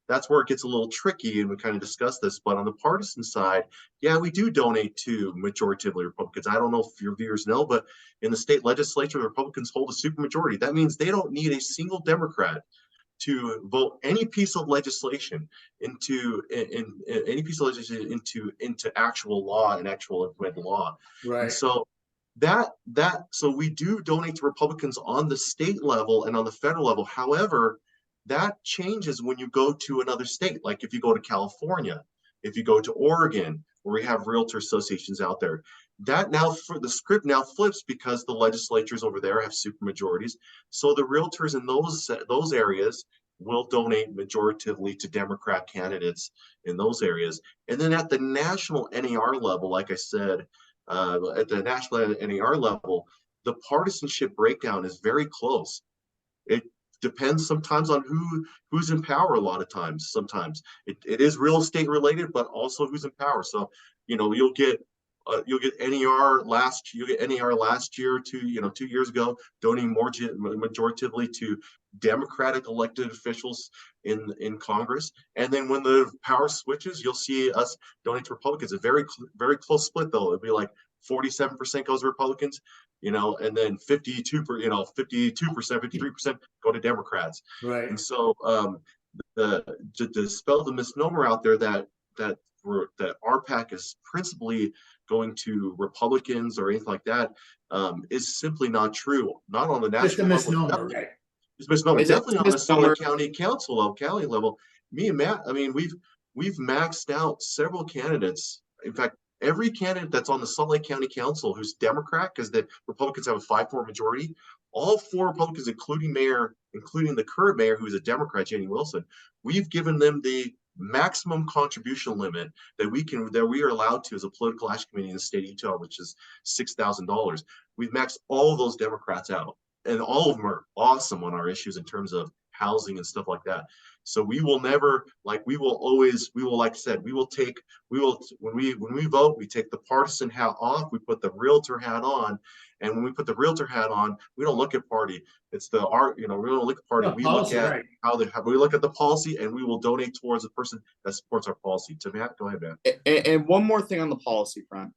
that's where it gets a little tricky, and we kind of discussed this, but on the partisan side, yeah, we do donate to majoritively Republicans. I don't know if your viewers know, but in the state legislature, the Republicans hold a supermajority. That means they don't need a single Democrat to vote any piece of legislation into actual law and actual implemented law. Right. And so so we do donate to Republicans on the state level and on the federal level. However, that changes when you go to another state. Like if you go to California, if you go to Oregon, where we have realtor associations out there, that now the script now flips because the legislatures over there have supermajorities. So the realtors in those areas will donate majoritively to Democrat candidates in those areas. And then at the national NAR level, like I said, at the national NAR level, the partisanship breakdown is very close. It depends sometimes on who's in power. A lot of times, sometimes it is real estate related, but also who's in power. So, you know, you'll get NAR last year, 2 years ago, donating more majoritively to Democratic elected officials in Congress. And then when the power switches, you'll see us donate to Republicans. A very close split, though. It'll be like 47% goes to Republicans, you know, and then 52%, 53% go to Democrats. Right. And so to dispel the misnomer out there that RPAC is principally going to Republicans or anything like that is simply not true. Not on the national level. Just a misnomer, right? It's misnomer. Definitely on the Salt Lake County Council level, county level. Me and Matt, I mean, we've maxed out several candidates. In fact, every candidate that's on the Salt Lake County Council who's Democrat, because the Republicans have a 5-4 majority, all 4 Republicans, including the current mayor, who is a Democrat, Janie Wilson, we've given them the maximum contribution limit that we are allowed to as a political action committee in the state of Utah, which is $6,000. We've maxed all of those Democrats out, and all of them are awesome on our issues in terms of housing and stuff like that. So we will never, like I said, when we vote, we take the partisan hat off, we put the realtor hat on. And when we put the realtor hat on, we don't look at party. It's we don't look at party. No, we policy, look at right. we look at the policy, and we will donate towards the person that supports our policy. To Matt, go ahead, Matt. And one more thing on the policy front.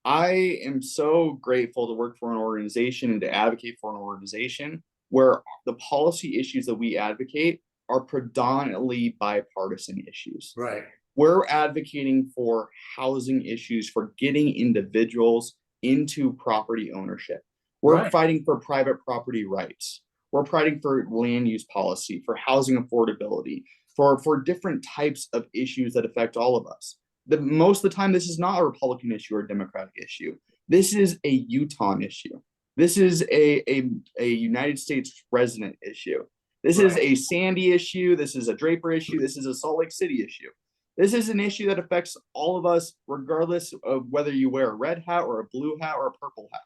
I am so grateful to work for an organization and to advocate for an organization where the policy issues that we advocate are predominantly bipartisan issues. Right. We're advocating for housing issues, for getting individuals into property ownership. We're fighting for private property rights. We're fighting for land use policy, for housing affordability, for different types of issues that affect all of us. Most of the time, this is not a Republican issue or a Democratic issue. This is a Utah issue. This is a United States resident issue. This is a Sandy issue. This is a Draper issue. This is a Salt Lake City issue. This is an issue that affects all of us, regardless of whether you wear a red hat or a blue hat or a purple hat.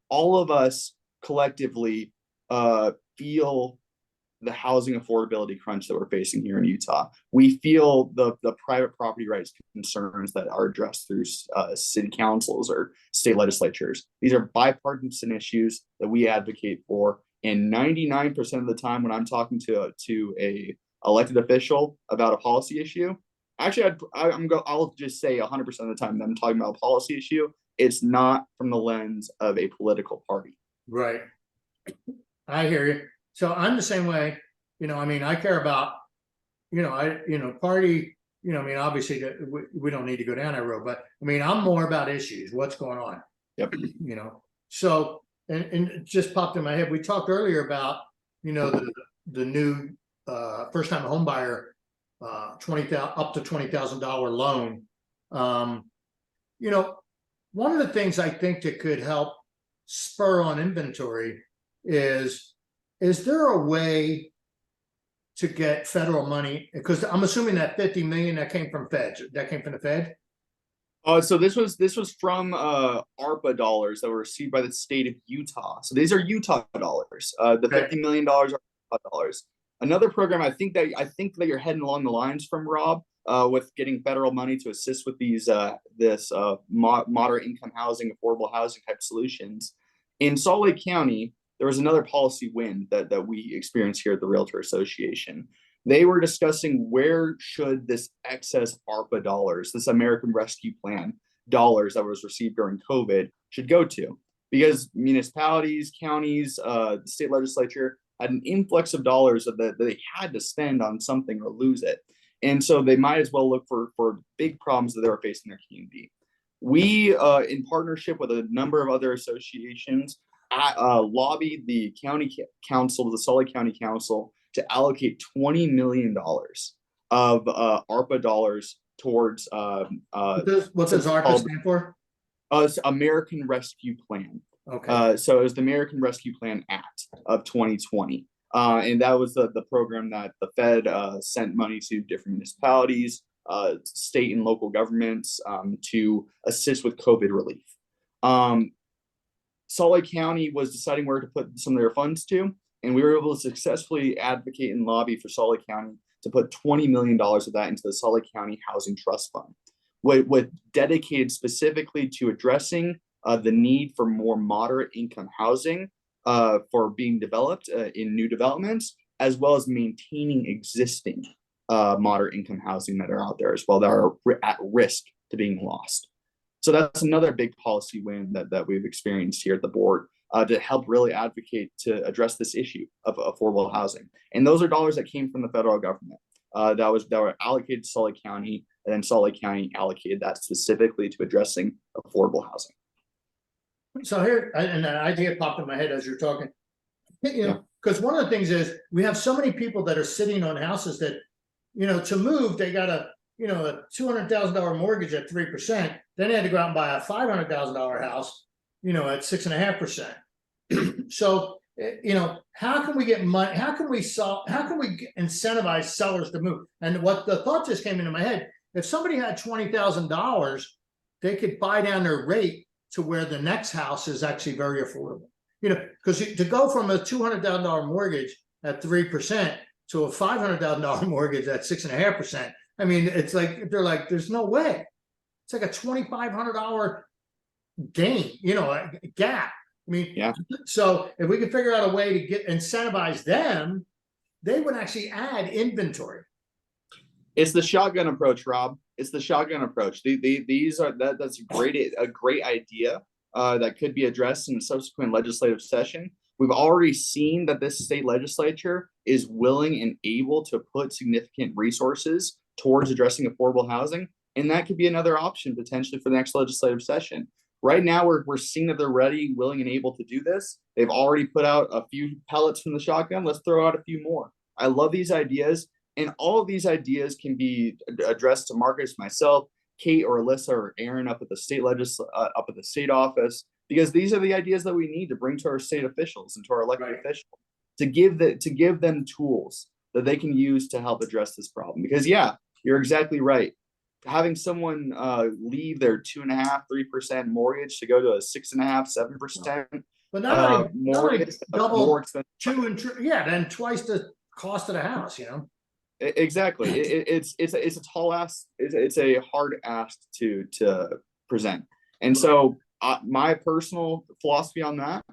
All of us collectively feel the housing affordability crunch that we're facing here in Utah. We feel the private property rights concerns that are addressed through city councils or state legislatures. These are bipartisan issues that we advocate for. And 99% of the time when I'm talking to a elected official about a policy issue, actually, I'll just say 100% of the time that I'm talking about a policy issue, it's not from the lens of a political party. Right. I hear you. So I'm the same way, I mean, I care about, party, I mean, obviously we don't need to go down that road, but I mean, I'm more about issues, what's going on. Yep. So, and it just popped in my head. We talked earlier about, the new first time home buyer, up to $20,000 loan. One of the things I think that could help spur on inventory is there a way to get federal money? Because I'm assuming that 50 million that came from the Fed. So this was from ARPA dollars that were received by the state of Utah. So these are Utah dollars. The $50 million are Utah dollars. Another program I think that you're heading along the lines from, Rob, with getting federal money to assist with these moderate income housing, affordable housing type solutions. In Salt Lake County, there was another policy win that we experienced here at the Realtor Association. They were discussing where should this excess ARPA dollars, this American Rescue Plan dollars that was received during COVID, should go to. Because municipalities, counties, the state legislature had an influx of dollars that they had to spend on something or lose it. And so they might as well look for big problems that they were facing in their community. We, in partnership with a number of other associations, lobbied the county council, the Salt Lake County Council, to allocate $20 million of ARPA dollars towards What does ARPA stand for? It's American Rescue Plan. Okay. So it was the American Rescue Plan Act of 2020. And that was the program that the Fed sent money to different municipalities, state and local governments to assist with COVID relief. Salt Lake County was deciding where to put some of their funds to, and we were able to successfully advocate and lobby for Salt Lake County to put $20 million of that into the Salt Lake County Housing Trust Fund, with dedicated specifically to addressing the need for more moderate income housing for being developed in new developments, as well as maintaining existing moderate income housing that are out there as well that are at risk to being lost. So that's another big policy win that we've experienced here at the board to help really advocate to address this issue of affordable housing. And those are dollars that came from the federal government that were allocated to Salt Lake County, and then Salt Lake County allocated that specifically to addressing affordable housing. So here, and an idea popped in my head as you're talking, because one of the things is we have so many people that are sitting on houses that, to move, they got a $200,000 mortgage at 3%. Then they had to go out and buy a $500,000 house, at 6.5%. So, how can we get money? How can we incentivize sellers to move? And what the thought just came into my head, if somebody had $20,000, they could buy down their rate to where the next house is actually very affordable. Because to go from a $200,000 mortgage at 3% to a $500,000 mortgage at 6.5%, I mean, it's like they're like, there's no way. It's like a $2,500 gain, a gap. I mean, yeah. So if we could figure out a way to incentivize them, they would actually add inventory. It's the shotgun approach, Rob. It's the shotgun approach. That's a great idea that could be addressed in a subsequent legislative session. We've already seen that this state legislature is willing and able to put significant resources towards addressing affordable housing, and that could be another option potentially for the next legislative session. Right now, we're seeing that they're ready, willing, and able to do this. They've already put out a few pellets from the shotgun. Let's throw out a few more. I love these ideas. And all of these ideas can be addressed to Marcus, myself, Kate, or Alyssa, or Aaron up at the state office. because these are the ideas that we need to bring to our state officials and to our elected officials to give them tools that they can use to help address this problem. Because yeah, you're exactly right. Having someone leave their 2.5-3% mortgage to go to a 6.5-7% But not only mortgage, double more expensive. then twice the cost of the house, Exactly. It's a tall ask. It's a hard ask to present. And so my personal philosophy on that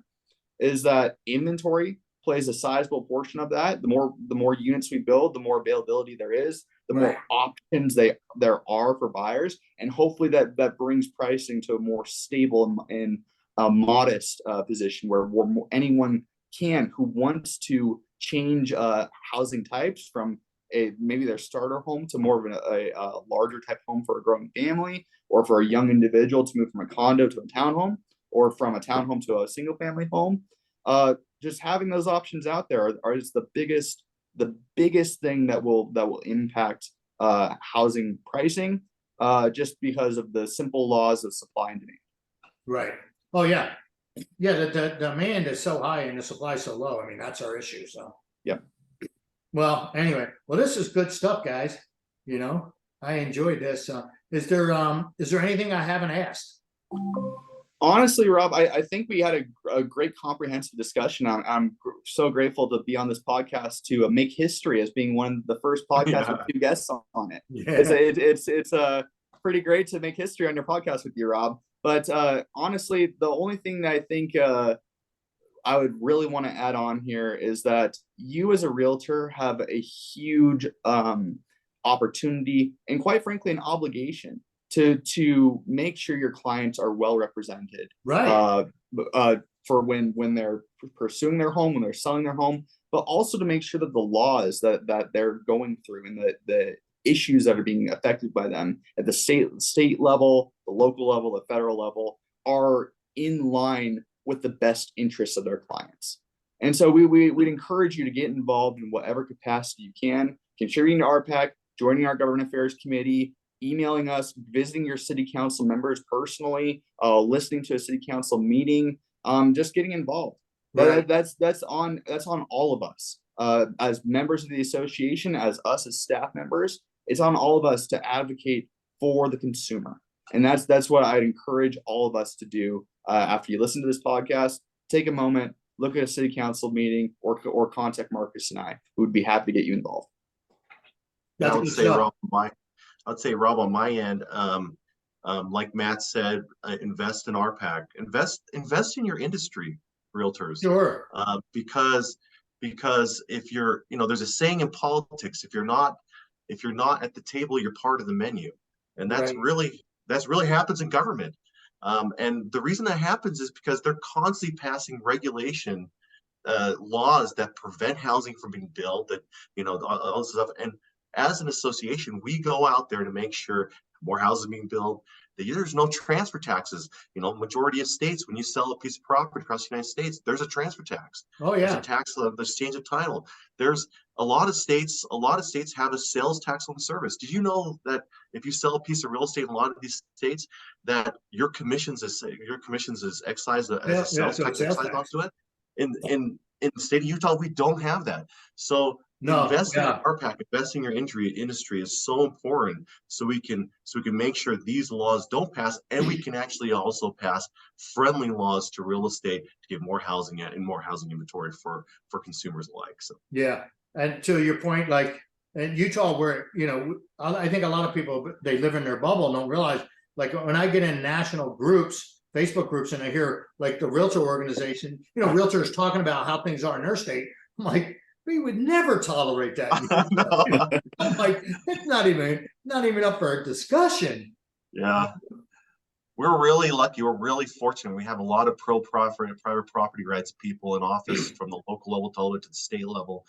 is that inventory plays a sizable portion of that. The more units we build, the more availability there is, the more options there are for buyers, and hopefully that brings pricing to a more stable and modest position where anyone who wants to change housing types from maybe their starter home to more of a larger type home for a growing family, or for a young individual to move from a condo to a townhome, or from a townhome to a single family home. Just having those options out there is the biggest thing that will impact housing pricing, just because of the simple laws of supply and demand. Right. Oh yeah. Yeah, the demand is so high and the supply so low. I mean, that's our issue. So yeah. Well, anyway, this is good stuff, guys. I enjoyed this. Is there anything I haven't asked? Honestly, Rob, I think we had a great comprehensive discussion. I'm so grateful to be on this podcast to make history as being one of the first podcasts with 2 guests on it. Yeah. It's pretty great to make history on your podcast with you, Rob. But honestly, the only thing that I think I would really want to add on here is that you as a realtor have a huge opportunity and, quite frankly, an obligation to make sure your clients are well represented, right? For when they're pursuing their home, when they're selling their home, but also to make sure that the laws that they're going through and the issues that are being affected by them at the state level, the local level, the federal level are in line with the best interests of their clients. And so we'd encourage you to get involved in whatever capacity you can, contributing to RPAC, joining our government affairs committee, emailing us, visiting your city council members personally, listening to a city council meeting, just getting involved. Right. That's on all of us as members of the association, as us as staff members. It's on all of us to advocate for the consumer, and that's what I'd encourage all of us to do. After you listen to this podcast, take a moment, look at a city council meeting, or contact Marcus and I. We would be happy to get you involved. I would say, Rob, on my end, like Matt said, invest in RPAC, invest in your industry, realtors. Sure. Because if you're, there's a saying in politics: if you're not at the table, you're part of the menu, and that's really happens in government. And the reason that happens is because they're constantly passing regulation laws that prevent housing from being built, that all this stuff. And as an association, we go out there to make sure more houses being built. There's no transfer taxes. Majority of states, when you sell a piece of property across the United States, there's a transfer tax. Oh yeah. There's a tax of the exchange of title. There's a lot of states have a sales tax on service. Did you know that if you sell a piece of real estate in a lot of these states, that your commissions is excised as a sales tax excised onto it? In the state of Utah, we don't have that. So investing in RPAC, investing in your industry is so important, so we can make sure these laws don't pass, and we can actually also pass friendly laws to real estate to give more housing and more housing inventory for consumers alike. So yeah, and to your point, like in Utah, where I think a lot of people, they live in their bubble and don't realize, like when I get in national groups, Facebook groups, and I hear like the realtor organization, realtors talking about how things are in their state, I'm like, we would never tolerate that. I'm like, it's not even up for a discussion. Yeah. We're really lucky. We're really fortunate. We have a lot of private property rights people in office from the local level all the way to the state level.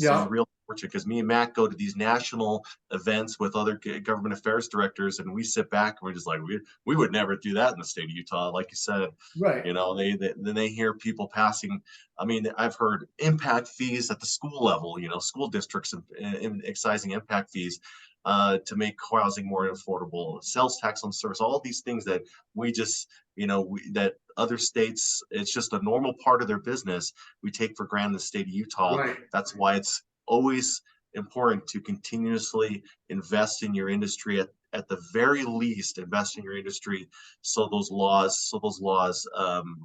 So we're real fortunate, because me and Matt go to these national events with other government affairs directors, and we sit back and we're just like, we would never do that in the state of Utah, like you said. Right. Then they hear people passing. I mean, I've heard impact fees at the school level. School districts and excising impact fees to make housing more affordable, sales tax on service, all these things that we just, that other states, it's just a normal part of their business. We take for granted the state of Utah. Right. That's why it's always important to continuously invest in your industry. At the very least, invest in your industry so those laws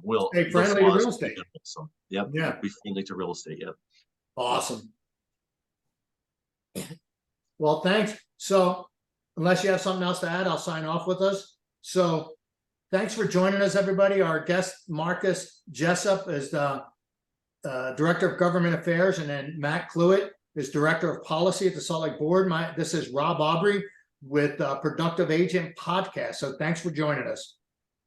will Stay friendly to real estate. So, yep, Yeah. be friendly to real estate. Yep. Awesome. Well, thanks. So unless you have something else to add, I'll sign off with us. So thanks for joining us, everybody. Our guest, Marcus Jessup, is the Director of Government Affairs, and then Matt Cluett is Director of Policy at the Salt Lake Board. This is Rob Aubrey with Productive Agent Podcast. So thanks for joining us.